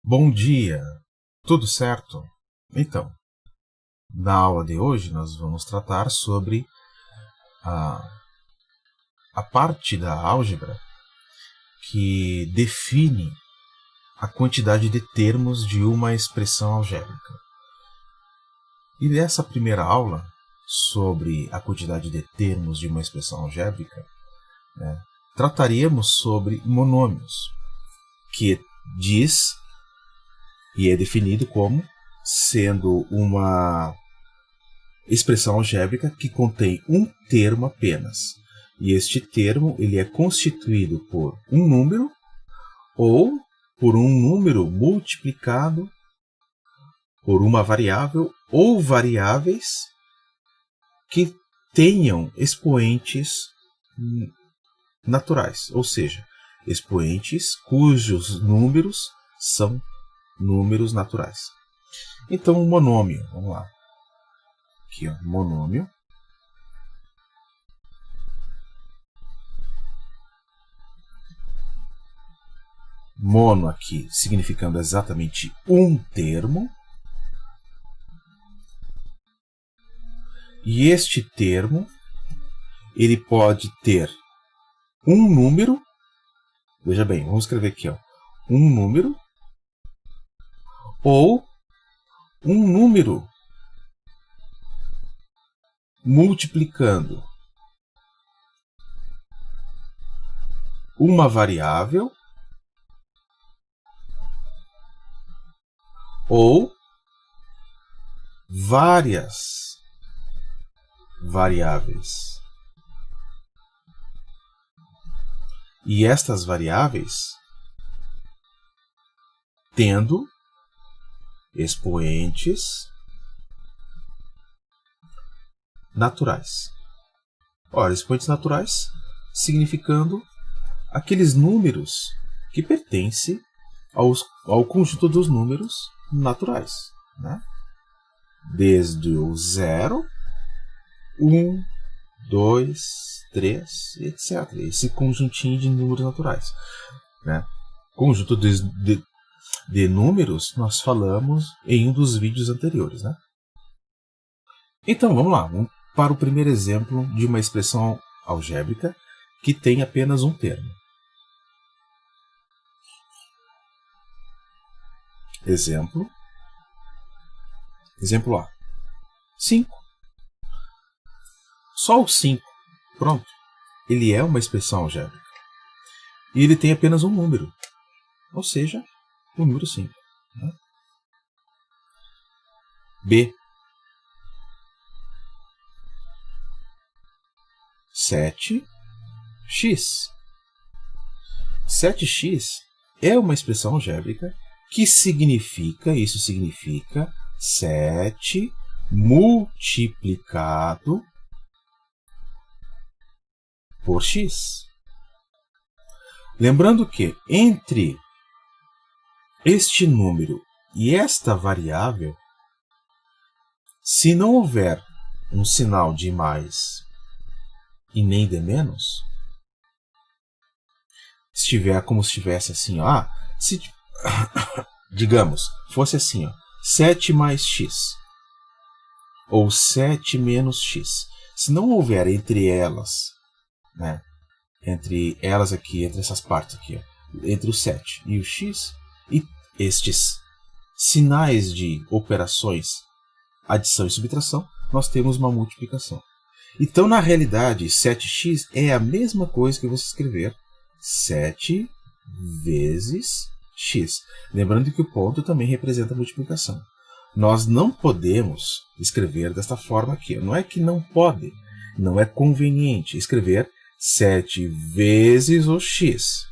Bom dia, tudo certo? Então, na aula de hoje nós vamos tratar sobre a, a parte da álgebra que define a quantidade de termos de uma expressão algébrica. E nessa primeira aula, sobre a quantidade de termos de uma expressão algébrica, trataríamos sobre monômios, que diz e é definido como sendo uma expressão algébrica que contém um termo apenas. E este termo ele é constituído por um número ou por um número multiplicado por uma variável ou variáveis que tenham expoentes naturais, ou seja, expoentes cujos números são números naturais. Então, um monômio, vamos lá. Aqui, ó, monômio. Mono aqui significando exatamente um termo. E este termo, ele pode ter um número. Veja bem, vamos escrever aqui, ó, um número ou um número multiplicando uma variável ou várias variáveis. E estas variáveis tendo expoentes naturais. Ora, expoentes naturais significando aqueles números que pertencem ao conjunto dos números naturais, né? Desde o 0, 1, 2, 3, etc. Esse conjuntinho de números naturais, né? Conjunto de números nós falamos em um dos vídeos anteriores, né? Então, vamos lá. Vamos para o primeiro exemplo de uma expressão algébrica que tem apenas um termo. Exemplo A. 5. Só o 5. Pronto. Ele é uma expressão algébrica. E ele tem apenas um número. Ou seja, o número 5. Né? B. 7x. 7x é uma expressão algébrica que significa 7 multiplicado por x. Lembrando que entre este número e esta variável, se não houver um sinal de mais e nem de menos, estiver como se estivesse assim, ó, se digamos, fosse assim, ó, 7 mais x ou 7 menos x. Se não houver entre elas, né, entre elas aqui, entre essas partes aqui, ó, entre o 7 e o x, e estes sinais de operações, adição e subtração, nós temos uma multiplicação. Então, na realidade, 7x é a mesma coisa que você escrever 7 vezes x. Lembrando que o ponto também representa a multiplicação. Nós não podemos escrever desta forma aqui. Não é que não pode, não é conveniente escrever 7 vezes o x.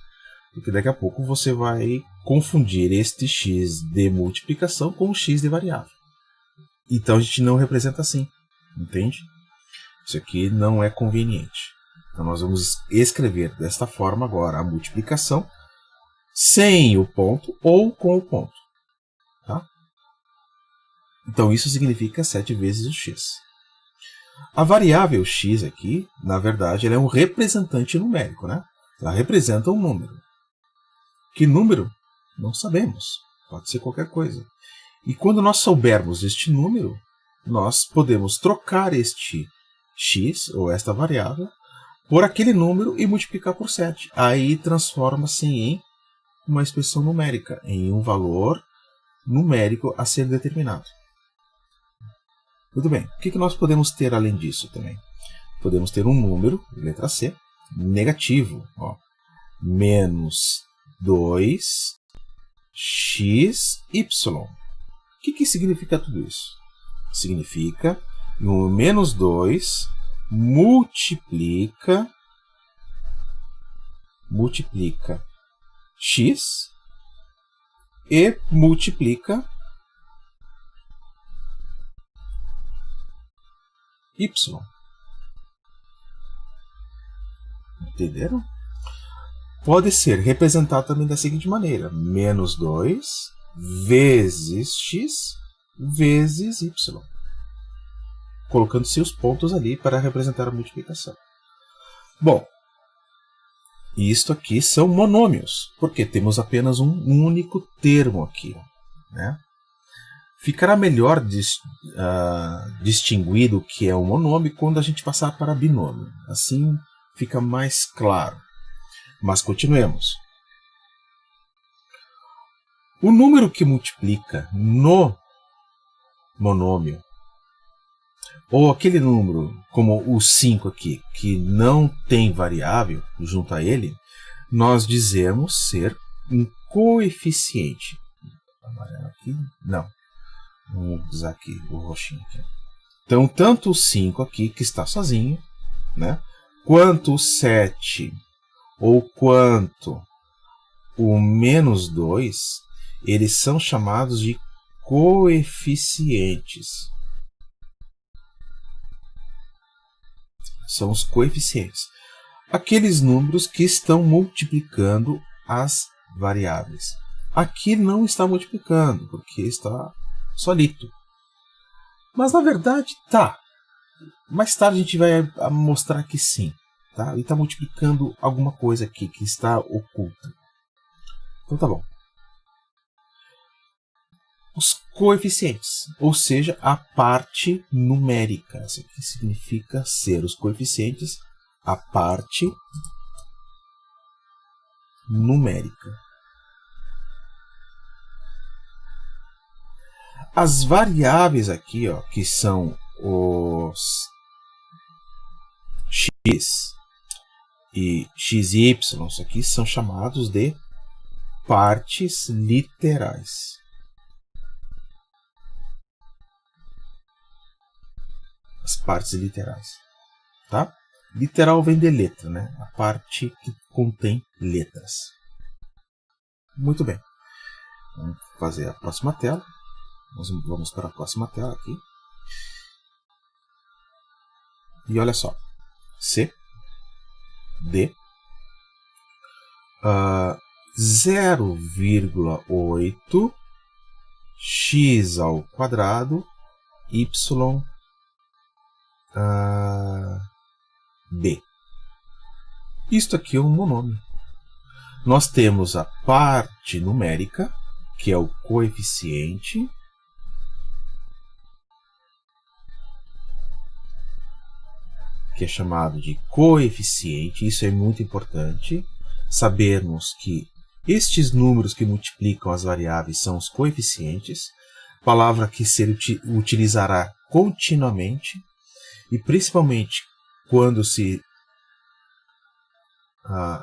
Porque daqui a pouco você vai confundir este x de multiplicação com o x de variável. Então a gente não representa assim, entende? Isso aqui não é conveniente. Então nós vamos escrever desta forma agora a multiplicação sem o ponto ou com o ponto. Tá? Então isso significa 7 vezes o x. A variável x aqui, na verdade, ela é um representante numérico, né? Ela representa um número. Que número? Não sabemos. Pode ser qualquer coisa. E quando nós soubermos este número, nós podemos trocar este x, ou esta variável, por aquele número e multiplicar por 7. Aí transforma-se em uma expressão numérica, em um valor numérico a ser determinado. Muito bem. O que nós podemos ter além disso também? Podemos ter um número, letra C, negativo. Ó, menos 2xy. O que significa tudo isso? Significa que o menos 2 multiplica x e multiplica y. Entenderam? Pode ser representado também da seguinte maneira: menos 2 vezes x vezes y. Colocando-se os pontos ali para representar a multiplicação. Bom, isto aqui são monômios, porque temos apenas um único termo aqui, né? Ficará melhor distinguido o que é um monômio quando a gente passar para binômio. Assim fica mais claro. Mas continuemos. O número que multiplica no monômio, ou aquele número, como o 5 aqui, que não tem variável junto a ele, nós dizemos ser um coeficiente. Amarelo aqui? Não. Vamos usar aqui o roxinho aqui. Então, tanto o 5 aqui, que está sozinho, né, quanto o 7 ou quanto o menos 2, eles são chamados de coeficientes. São os coeficientes. Aqueles números que estão multiplicando as variáveis. Aqui não está multiplicando, porque está solito. Mas na verdade tá. Mais tarde a gente vai mostrar que sim. Tá? Ele está multiplicando alguma coisa aqui que está oculta. Então tá bom. Os coeficientes, ou seja, a parte numérica. Isso aqui significa ser os coeficientes, a parte numérica. As variáveis aqui, ó, que são os x e xy, isso aqui são chamados de partes literais. As partes literais, tá? Literal vem de letra, né? A parte que contém letras. Muito bem. Vamos fazer a próxima tela. Nós vamos para a próxima tela aqui. E olha só. C, D, 0,8 x ao quadrado y b. Isto aqui é um monômio. Nós temos a parte numérica, que é o coeficiente, que é chamado de coeficiente. Isso é muito importante, sabermos que estes números que multiplicam as variáveis são os coeficientes, palavra que se utilizará continuamente, e principalmente quando se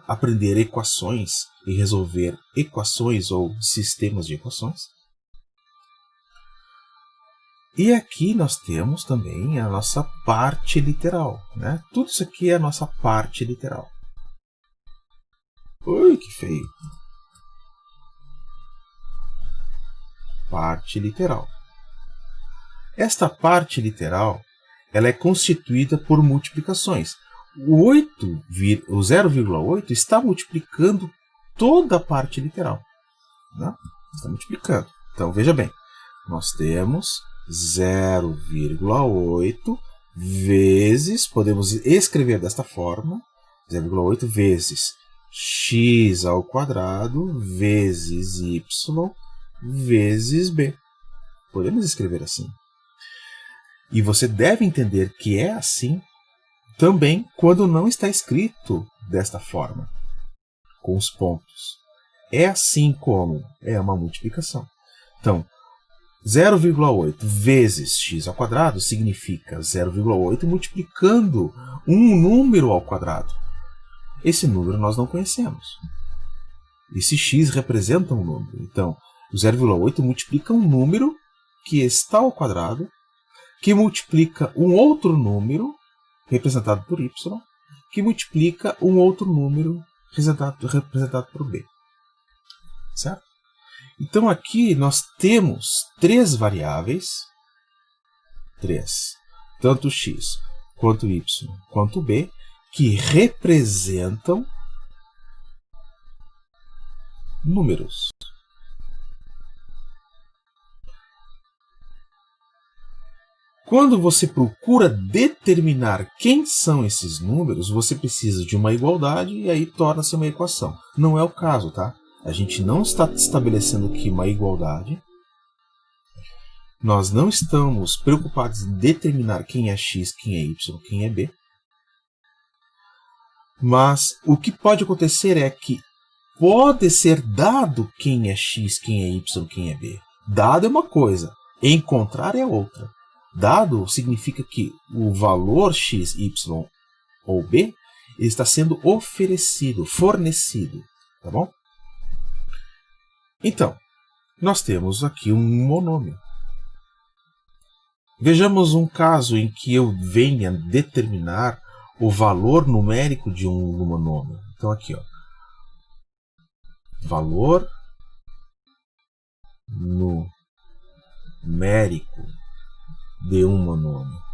aprender equações e resolver equações ou sistemas de equações. E aqui nós temos também a nossa parte literal, né? Tudo isso aqui é a nossa parte literal. Ui, que feio! Parte literal. Esta parte literal, ela é constituída por multiplicações. O 0,8 está multiplicando toda a parte literal, né? Está multiplicando. Então, veja bem, nós temos 0,8 vezes, podemos escrever desta forma, 0,8 vezes x ao quadrado vezes y vezes b. Podemos escrever assim. E você deve entender que é assim também quando não está escrito desta forma, com os pontos. É assim como é uma multiplicação. Então, 0,8 vezes x ao quadrado significa 0,8 multiplicando um número ao quadrado. Esse número nós não conhecemos. Esse x representa um número. Então, o 0,8 multiplica um número que está ao quadrado, que multiplica um outro número, representado por y, que multiplica um outro número, representado por b. Certo? Então, aqui nós temos três variáveis, tanto x, quanto y, quanto b, que representam números. Quando você procura determinar quem são esses números, você precisa de uma igualdade e aí torna-se uma equação. Não é o caso, tá? A gente não está estabelecendo aqui uma igualdade. Nós não estamos preocupados em determinar quem é x, quem é y, quem é b. Mas o que pode acontecer é que pode ser dado quem é x, quem é y, quem é b. Dado é uma coisa, encontrar é outra. Dado significa que o valor x, y ou b está sendo oferecido, fornecido. Tá bom? Então, nós temos aqui um monômio. Vejamos um caso em que eu venha determinar o valor numérico de um monômio. Então, aqui, ó, valor numérico de um monômio.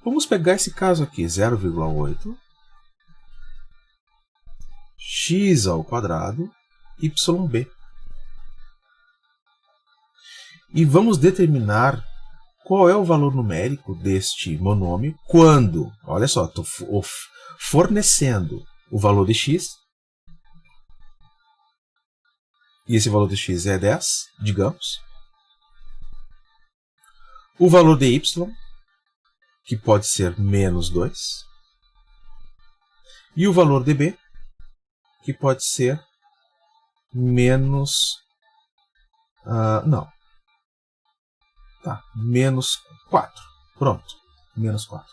Vamos pegar esse caso aqui, 0,8 x ao quadrado yb. E vamos determinar qual é o valor numérico deste monômio quando, olha só, estou fornecendo o valor de x, e esse valor de x é 10, digamos. O valor de y, que pode ser menos 2. E o valor de b, que pode ser menos... menos 4. Pronto, menos 4.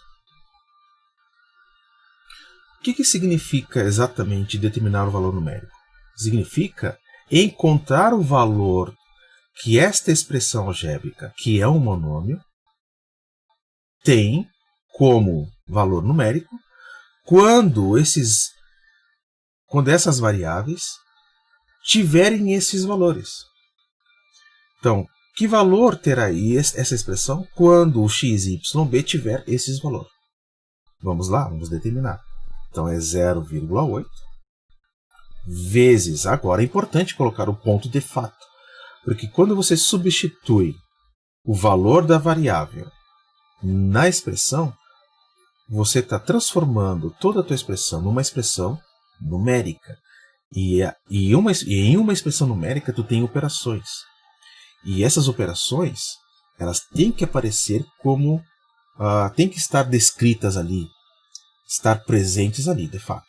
O que significa exatamente determinar o valor numérico? Significa encontrar o valor que esta expressão algébrica, que é um monômio, tem como valor numérico quando essas variáveis tiverem esses valores. Então, que valor terá essa expressão quando o x, y, b tiver esses valores? Vamos lá, vamos determinar. Então, é 0,8 vezes... Agora, é importante colocar o ponto de fato, porque quando você substitui o valor da variável na expressão, você está transformando toda a tua expressão numa expressão numérica. E em uma expressão numérica, tu tem operações. E essas operações, elas têm que aparecer como... têm que estar descritas ali, estar presentes ali, de fato.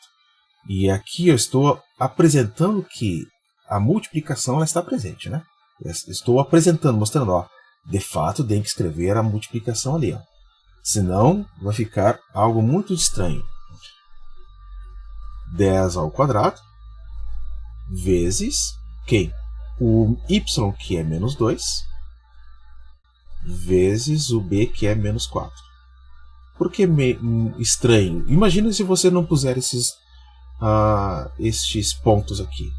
E aqui eu estou apresentando que a multiplicação ela está presente, né? Eu estou apresentando, mostrando, ó, de fato tem que escrever a multiplicação ali, ó. Senão vai ficar algo muito estranho. 10 ao quadrado vezes quem? O y, que é menos 2, vezes o b, que é menos 4. Por que estranho? Imagina se você não puser estes pontos aqui.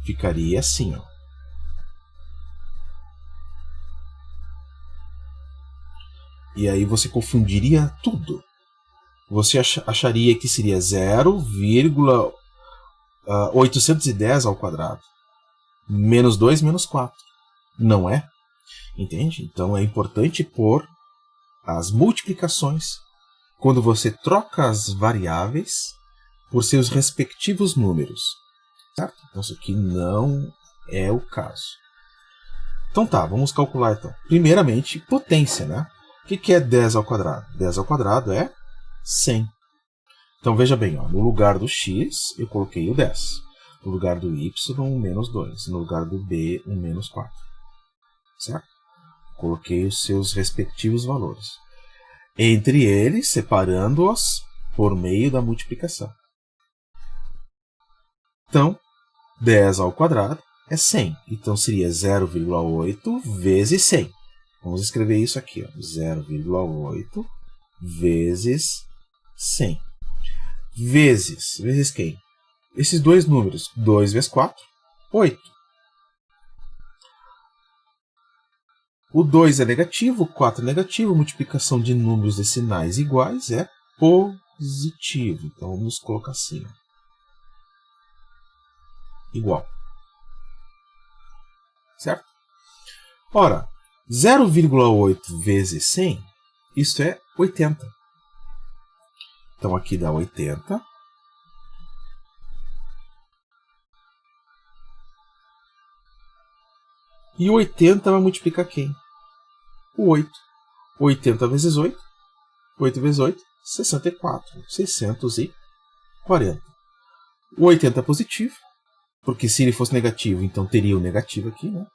Ficaria assim, ó. E aí você confundiria tudo. Você acharia que seria 0,810 ao quadrado. Menos 2, menos 4. Não é? Entende? Então é importante pôr as multiplicações quando você troca as variáveis por seus respectivos números. Certo? Então isso aqui não é o caso. Então tá, vamos calcular então. Primeiramente, potência, né? O que é 10 ao quadrado? 10 ao quadrado é 100. Então veja bem, ó, no lugar do x eu coloquei o 10. No lugar do y, um menos 2. No lugar do b, um menos 4. Certo? Coloquei os seus respectivos valores. Entre eles, separando-os por meio da multiplicação. Então, 10 ao quadrado é 100. Então, seria 0,8 vezes 100. Vamos escrever isso aqui. 0,8 vezes 100. Vezes quem? Esses dois números. 2 vezes 4, 8. O 2 é negativo, o 4 é negativo. A multiplicação de números decimais iguais é positivo. Então, vamos colocar assim. Igual. Certo? Ora, 0,8 vezes 100, isso é 80. Então, aqui dá 80. E 80 vai multiplicar quem? O 8. 80 vezes 8. 8 vezes 8, 64. 640. O 80 é positivo, porque se ele fosse negativo, então teria o negativo aqui, né?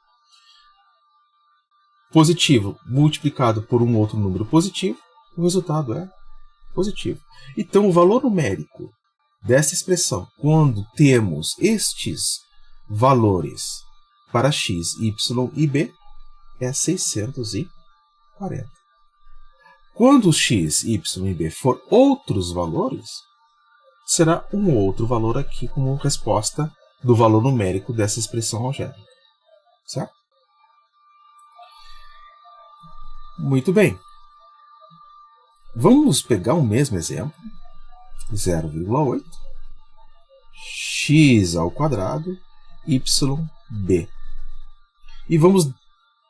Positivo multiplicado por um outro número positivo, o resultado é positivo. Então, o valor numérico dessa expressão, quando temos estes valores para x, y e b, é 640. Quando x, y e b for outros valores, será um outro valor aqui como resposta do valor numérico dessa expressão algébrica. Certo? Muito bem. Vamos pegar o mesmo exemplo. 0,8 x ao quadrado yb. E vamos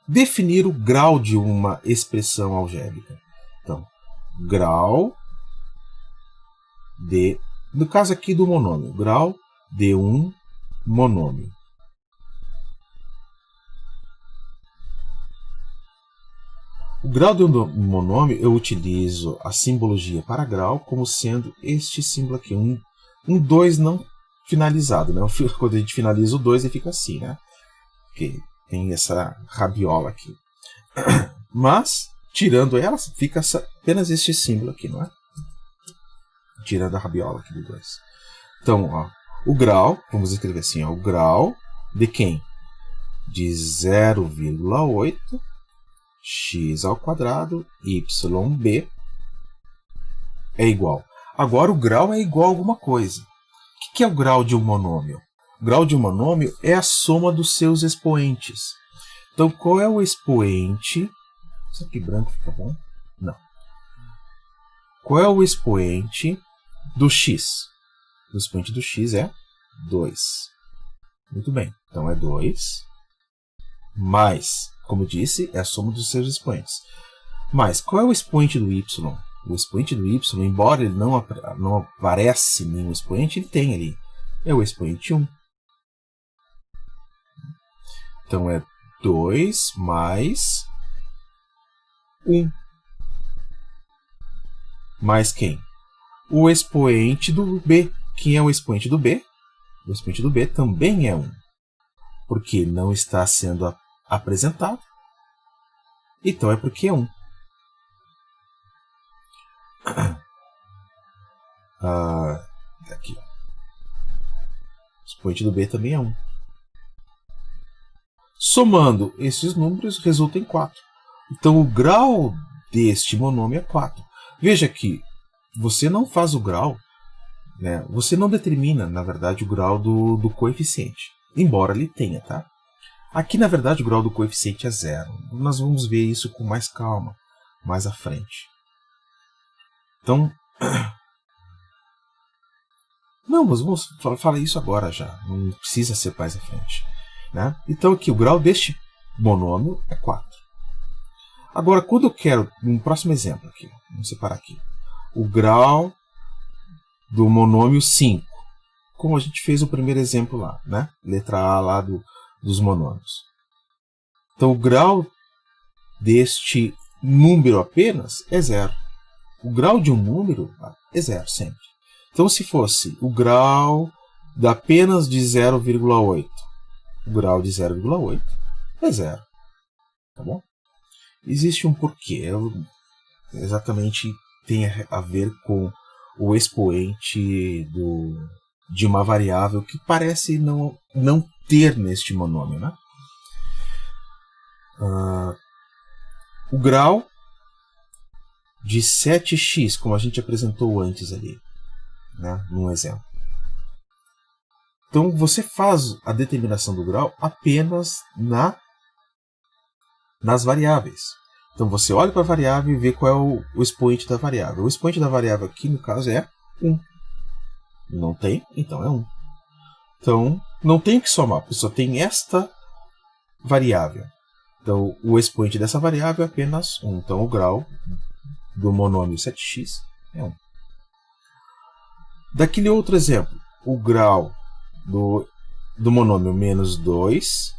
definir o grau de uma expressão algébrica. Então, grau de, no caso aqui do monômio, grau de um monômio. O grau de um monômio, eu utilizo a simbologia para grau como sendo este símbolo aqui, um 2 não finalizado. Né? Quando a gente finaliza o 2, ele fica assim, né? Porque tem essa rabiola aqui. Mas, tirando ela, fica apenas este símbolo aqui, não é? Tirando a rabiola aqui do 2. Então, ó, o grau, vamos escrever assim, ó, o grau de quem? De 0,8 x ao quadrado yb é igual. Agora, o grau é igual a alguma coisa. O que é o grau de um monômio? O grau de um monômio é a soma dos seus expoentes. Então, qual é o expoente? Isso aqui branco fica bom? Não. Qual é o expoente do x? O expoente do x é 2. Muito bem. Então, é 2 mais, como eu disse, é a soma dos seus expoentes. Mas, qual é o expoente do y? O expoente do y, embora ele não aparece nenhum expoente, ele tem ali. É o expoente 1. Então, é 2 mais 1. Mais quem? O expoente do b. Quem é o expoente do b? O expoente do b também é 1. Porque não está sendo apresentado. Então, é porque é 1. Aqui. O expoente do b também é 1. Somando esses números, resulta em 4. Então, o grau deste monômio é 4. Veja que você não faz o grau, né? Você não determina, na verdade, o grau do coeficiente. Embora ele tenha, tá? Aqui, na verdade, o grau do coeficiente é 0. Nós vamos ver isso com mais calma, mais à frente. Então, não, mas vamos falar isso agora já. Não precisa ser mais à frente. Né? Então, aqui, o grau deste monômio é 4. Agora, quando eu quero, um próximo exemplo aqui, vamos separar aqui. o grau do monômio 5, como a gente fez o primeiro exemplo lá, né? Letra A lá dos monômios. Então, o grau deste número apenas é 0. O grau de um número é 0 sempre. Então, se fosse o grau apenas de 0,8, o grau de 0,8 é 0. Tá bom? Existe um porquê. Exatamente tem a ver com o expoente de uma variável que parece não ter neste monômio, né? O grau de 7x, como a gente apresentou antes ali, né, num exemplo. Então, você faz a determinação do grau apenas nas variáveis. Então, você olha para a variável e vê qual é o expoente da variável. O expoente da variável aqui, no caso, é 1. Não tem? Então é 1. Então, não tem o que somar, porque só tem esta variável. Então, o expoente dessa variável é apenas 1. Então, o grau do monômio 7x é 1. Daquele outro exemplo, o grau do monômio menos 2xy.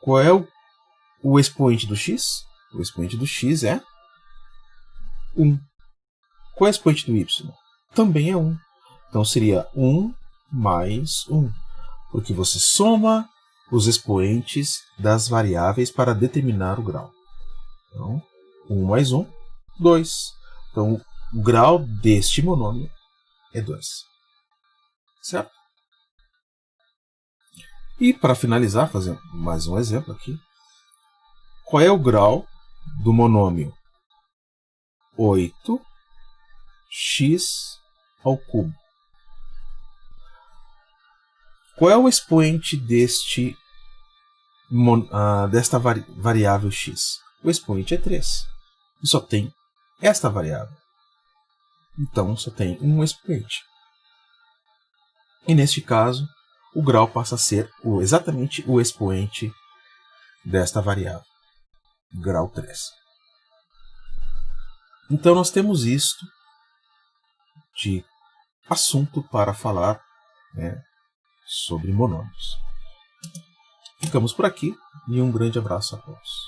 Qual é o expoente do x? O expoente do x é 1. Qual é o expoente do y? Também é 1. Então seria 1 mais 1. Porque você soma os expoentes das variáveis para determinar o grau. Então, 1 mais 1, 2. Então, o grau deste monômio é 2. Certo? E para finalizar, fazer mais um exemplo aqui. Qual é o grau do monômio 8x ao cubo? Qual é o expoente desta variável x? O expoente é 3. E só tem esta variável. Então, só tem um expoente. E neste caso, o grau passa a ser exatamente o expoente desta variável. Grau 3. Então, nós temos isto de assunto para falar, né, sobre monômios. Ficamos por aqui e um grande abraço a todos.